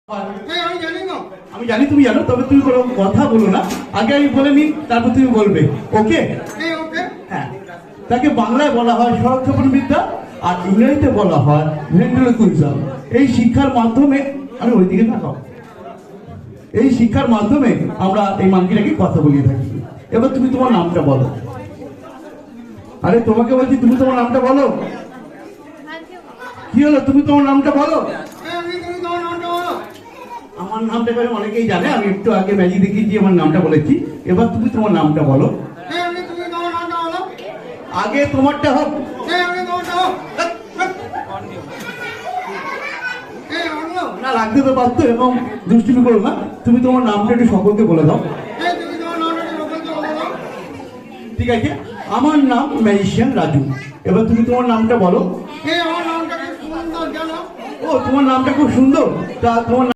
আমি জানি না। আমি জানি তুমি জানো, তবে তুমি কোনো কথা বলো না। আগে আমি বলে নিই, তারপর তুমি বলবে। ওকে? ওকে। হ্যাঁ। তাকে বাংলায় বলা হয় সড়কক্ষেপণ বিদ্যা, আর ইংরেজিতে বলা হয় ভেন্ট্রিলোকুইজম। এই শিক্ষার মাধ্যমে আমি ওইদিকে তাকাও। এই শিক্ষার মাধ্যমে আমরা এই মানকিটাকে কথা বলিয়ে থাকি। এবার তুমি তোমার নামটা বলো। আরে তোমাকে বলছি, তুমি তোমার নামটা বলো। কি হলো, তুমি তোমার নামটা বলো। আমার নামটা এবারে অনেকেই জানে, আমি একটু আগে ম্যাজিক দেখিয়েছি, আমার নামটা বলেছি। এবার তুমি তোমার নামটা বলো। আগে তোমারটা হোক। না, লাগতে তো পারতো, এবং দুষ্টুমি করো না। তুমি তোমার নামটা একটু সকলকে বলে দাও। ঠিক আছে, আমার নাম ম্যাজিশিয়ান রাজু। এবার তুমি তোমার নামটা বলো। ও, তোমার নামটা খুব সুন্দর। তা তোমার